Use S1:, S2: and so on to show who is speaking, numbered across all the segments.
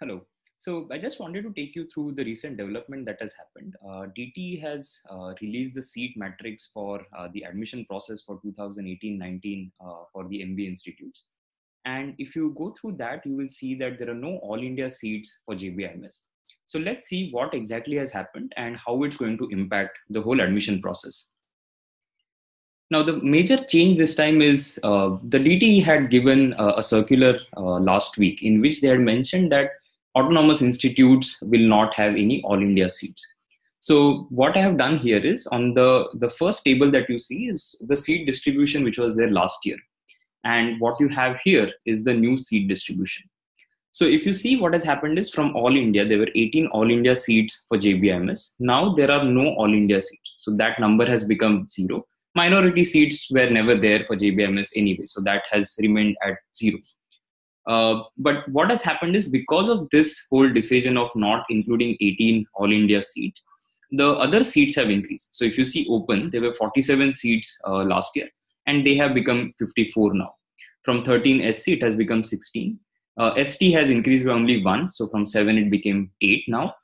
S1: Hello. So I just wanted to take you through the recent development that has happened. DT has released the seat matrix for the admission process for 2018-19 for the MBA institutes. And if you go through that, you will see that there are no all India seats for JBIMS. So let's see what exactly has happened and how it's going to impact the whole admission process. Now, the major change this time is the DTE had given a circular last week in which they had mentioned that autonomous institutes will not have any all India seats. So what I have done here is on the first table that you see is the seat distribution which was there last year. And what you have here is the new seat distribution. So if you see what has happened is from all India, there were 18 all India seats for JBIMS. Now there are no all India seats. So that number has become 0. Minority seats were never there for JBIMS anyway. So that has remained at 0. But what has happened is because of this whole decision of not including 18 all India seats, the other seats have increased. So if you see open, there were 47 seats last year and they have become 54 now. From 13 SC, it has become 16. ST has increased by only 1. So from 7, it became 8 now.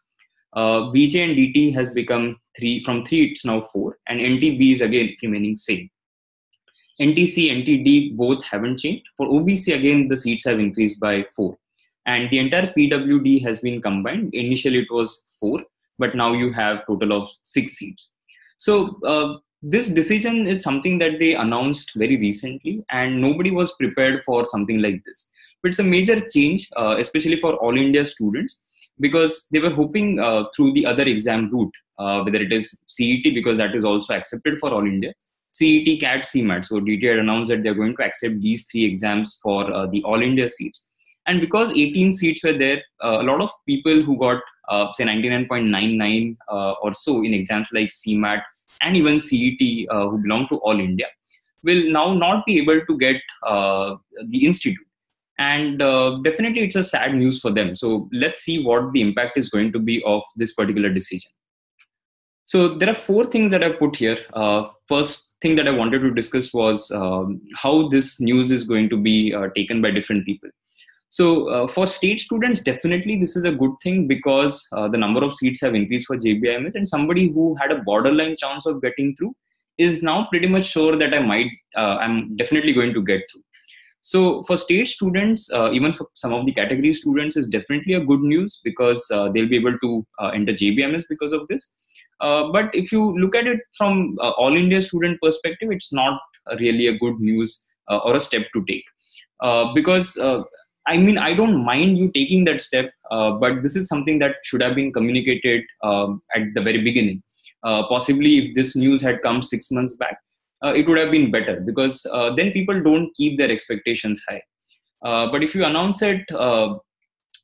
S1: BJ and DT has become 3. From 3, it's now 4. And NTB is again remaining same. NTC, NTD both haven't changed. For OBC, again, the seats have increased by 4. And the entire PWD has been combined. Initially, it was 4, but now you have total of 6 seats. So this decision is something that they announced very recently, and nobody was prepared for something like this. But it's a major change, especially for all India students, because they were hoping through the other exam route, whether it is CET, because that is also accepted for all India, CET, CAT, CMAT. So DT had announced that they're going to accept these 3 exams for the all India seats. And because 18 seats were there, a lot of people who got say 99.99 or so in exams like CMAT and even CET who belong to all India will now not be able to get the institute. And definitely it's a sad news for them. So let's see what the impact is going to be of this particular decision. So there are 4 things that I put here. First thing that I wanted to discuss was how this news is going to be taken by different people. So for state students, definitely this is a good thing because the number of seats have increased for JBIMS, and somebody who had a borderline chance of getting through is now pretty much sure that I'm definitely going to get through. So for state students, even for some of the category students, is definitely a good news because they'll be able to enter JBIMS because of this. But if you look at it from all India student perspective, it's not really a good news or a step to take because I don't mind you taking that step, but this is something that should have been communicated at the very beginning. Possibly if this news had come 6 months back, it would have been better because then people don't keep their expectations high. But if you announce it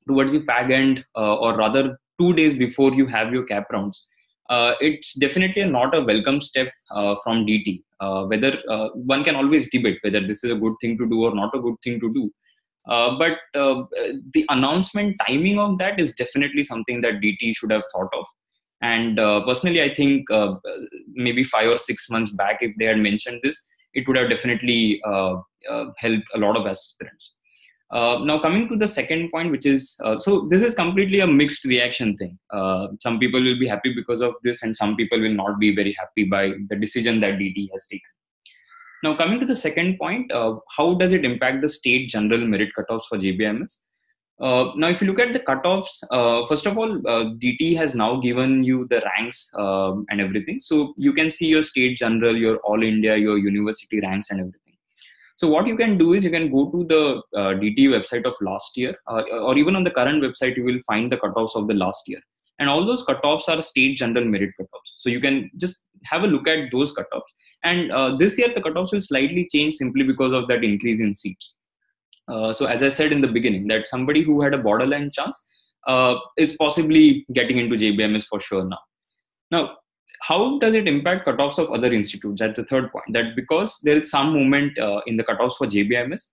S1: towards the fag end or rather 2 days before you have your cap rounds, it's definitely not a welcome step from DT. Whether one can always debate whether this is a good thing to do or not a good thing to do. But the announcement timing of that is definitely something that DT should have thought of. And personally, I think maybe 5 or 6 months back, if they had mentioned this, it would have definitely helped a lot of aspirants. Now coming to the second point, which is, so this is completely a mixed reaction thing. Some people will be happy because of this and some people will not be very happy by the decision that DT has taken. Now coming to the second point, how does it impact the state general merit cutoffs for JBIMS? Now if you look at the cutoffs, first of all, DT has now given you the ranks and everything. So you can see your state general, your all India, your university ranks and everything. So what you can do is you can go to the DT website of last year or even on the current website, you will find the cutoffs of the last year. And all those cutoffs are state general merit cutoffs. So you can just have a look at those cutoffs. And this year, the cutoffs will slightly change simply because of that increase in seats. So as I said in the beginning, that somebody who had a borderline chance is possibly getting into JBIMS for sure now. Now, how does it impact cutoffs of other institutes? That's the third point. That because there is some movement in the cutoffs for JBIMS,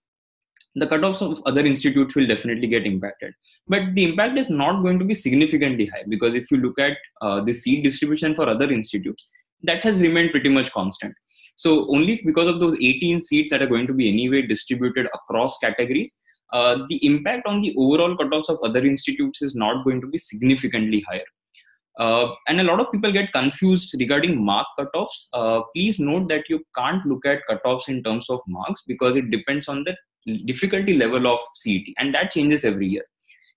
S1: the cutoffs of other institutes will definitely get impacted. But the impact is not going to be significantly high because if you look at the seat distribution for other institutes, that has remained pretty much constant. So only because of those 18 seats that are going to be anyway distributed across categories, the impact on the overall cutoffs of other institutes is not going to be significantly higher. And a lot of people get confused regarding mark cutoffs. Please note that you can't look at cutoffs in terms of marks because it depends on the difficulty level of CET, and that changes every year.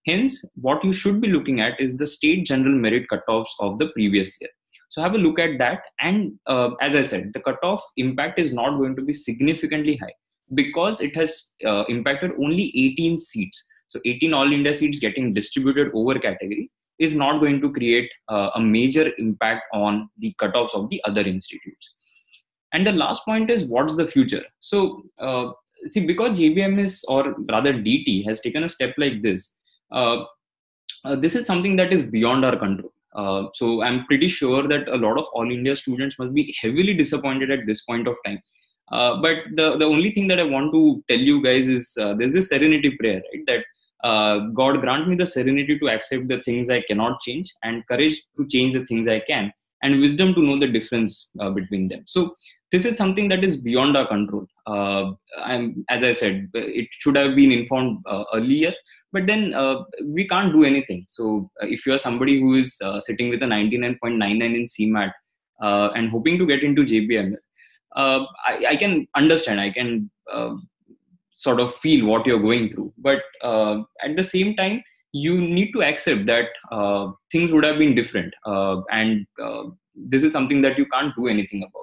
S1: Hence, what you should be looking at is the state general merit cutoffs of the previous year. So have a look at that. And as I said, the cutoff impact is not going to be significantly high because it has impacted only 18 seats. So 18 All India seats getting distributed over categories is not going to create a major impact on the cutoffs of the other institutes. And the last point is, what's the future? So see, because JBIMS, or rather DT, has taken a step like this, this is something that is beyond our control. So I'm pretty sure that a lot of All India students must be heavily disappointed at this point of time. But the only thing that I want to tell you guys is there's this Serenity Prayer, right? That God grant me the serenity to accept the things I cannot change, and courage to change the things I can, and wisdom to know the difference between them. So this is something that is beyond our control. As I said, it should have been informed earlier, but then we can't do anything. So if you are somebody who is sitting with a 99.99 in CMAT and hoping to get into JBIMS, I can understand. I can sort of feel what you're going through, but at the same time, you need to accept that things would have been different, and this is something that you can't do anything about.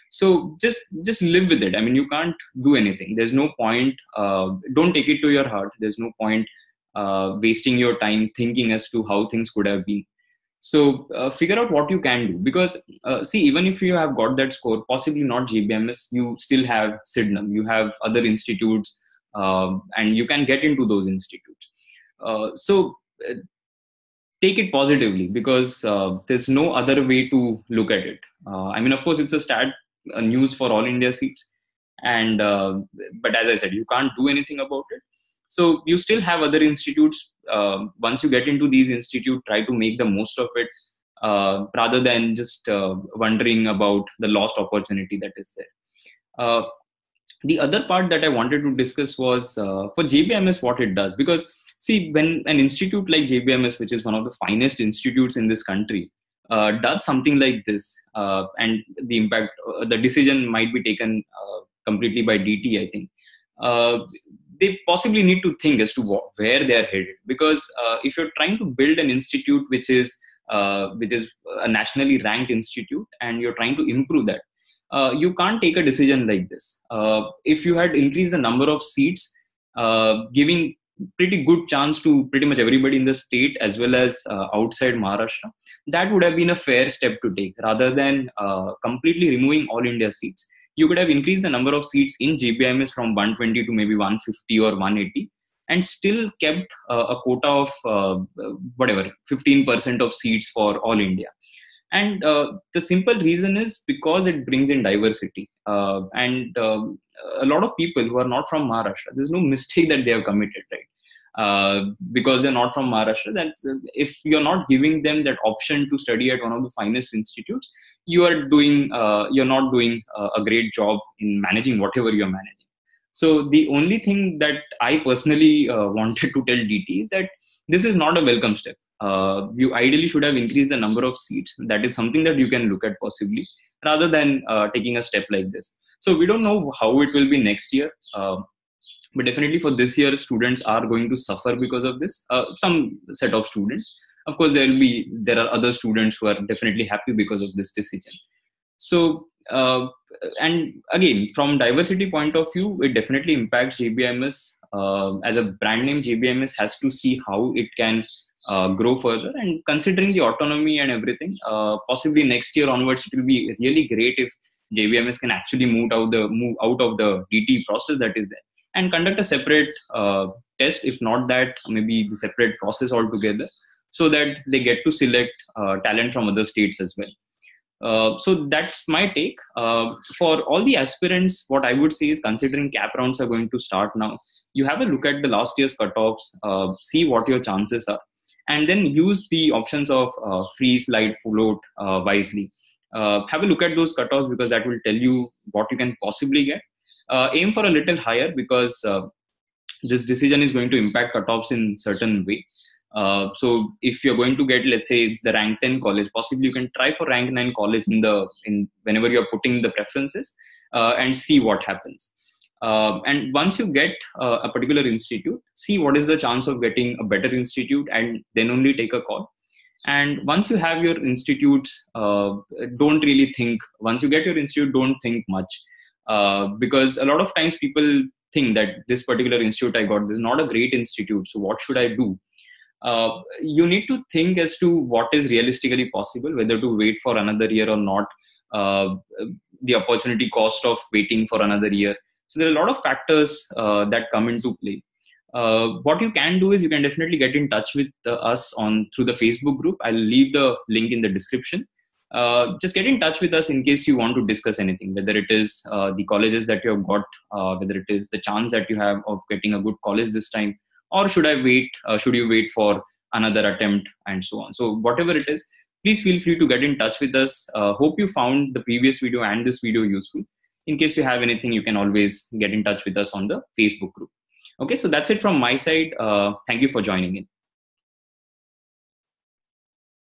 S1: So just live with it. I mean, you can't do anything. There's no point. Don't take it to your heart. There's no point wasting your time thinking as to how things could have been. So figure out what you can do, because see, even if you have got that score, possibly not JBIMS, you still have Sydenham, you have other institutes, and you can get into those institutes. So take it positively, because there's no other way to look at it. I mean, of course, it's a sad news for All India seats, and but as I said, you can't do anything about it. So you still have other institutes. Once you get into these institutes, try to make the most of it, rather than just wondering about the lost opportunity that is there. The other part that I wanted to discuss was for JBIMS, what it does. Because see, when an institute like JBIMS, which is one of the finest institutes in this country, does something like this, and the impact, the decision might be taken completely by DT, I think. They possibly need to think as to where they are headed, because if you're trying to build an institute which is a nationally ranked institute, and you're trying to improve that, you can't take a decision like this. If you had increased the number of seats, giving pretty good chance to pretty much everybody in the state as well as outside Maharashtra, that would have been a fair step to take, rather than completely removing All India seats. You could have increased the number of seats in JBIMS from 120 to maybe 150 or 180, and still kept a quota of whatever 15% of seats for All India. And the simple reason is because it brings in diversity, and a lot of people who are not from Maharashtra, there's no mistake that they have committed, right? Because they're not from Maharashtra, that's if you're not giving them that option to study at one of the finest institutes, you're not doing a great job in managing whatever you're managing. So the only thing that I personally wanted to tell DT is that this is not a welcome step. You ideally should have increased the number of seats. That is something that you can look at possibly, rather than taking a step like this. So we don't know how it will be next year. But definitely for this year, students are going to suffer because of this. Some set of students. Of course, there are other students who are definitely happy because of this decision. So, and again, from diversity point of view, it definitely impacts JBIMS. As a brand name, JBIMS has to see how it can grow further. And considering the autonomy and everything, possibly next year onwards, it will be really great if JBIMS can actually move out of the DT process that is there, and conduct a separate test, if not that, maybe the separate process altogether, so that they get to select talent from other states as well. So that's my take. For all the aspirants, what I would say is, considering cap rounds are going to start now, you have a look at the last year's cutoffs, see what your chances are, and then use the options of free, slide, float wisely. Have a look at those cutoffs, because that will tell you what you can possibly get. Aim for a little higher, because this decision is going to impact cutoffs in certain way. So if you're going to get, let's say, the rank 10 college, possibly you can try for rank 9 college in whenever you're putting the preferences, and see what happens. And once you get a particular institute, see what is the chance of getting a better institute, and then only take a call. And once you have your institutes, don't really think, once you get your institute, don't think much, because a lot of times people think that this particular institute I got, this is not a great institute, so what should I do? You need to think as to what is realistically possible, whether to wait for another year or not, the opportunity cost of waiting for another year. So there are a lot of factors that come into play. What you can do is you can definitely get in touch with us through the Facebook group. I'll leave the link in the description. Just get in touch with us in case you want to discuss anything, whether it is the colleges that you have got, whether it is the chance that you have of getting a good college this time, or should you wait for another attempt, and so on. So whatever it is, please feel free to get in touch with us. Hope you found the previous video and this video useful. In case you have anything, you can always get in touch with us on the Facebook group. Okay, so that's it from my side. Thank you for joining in.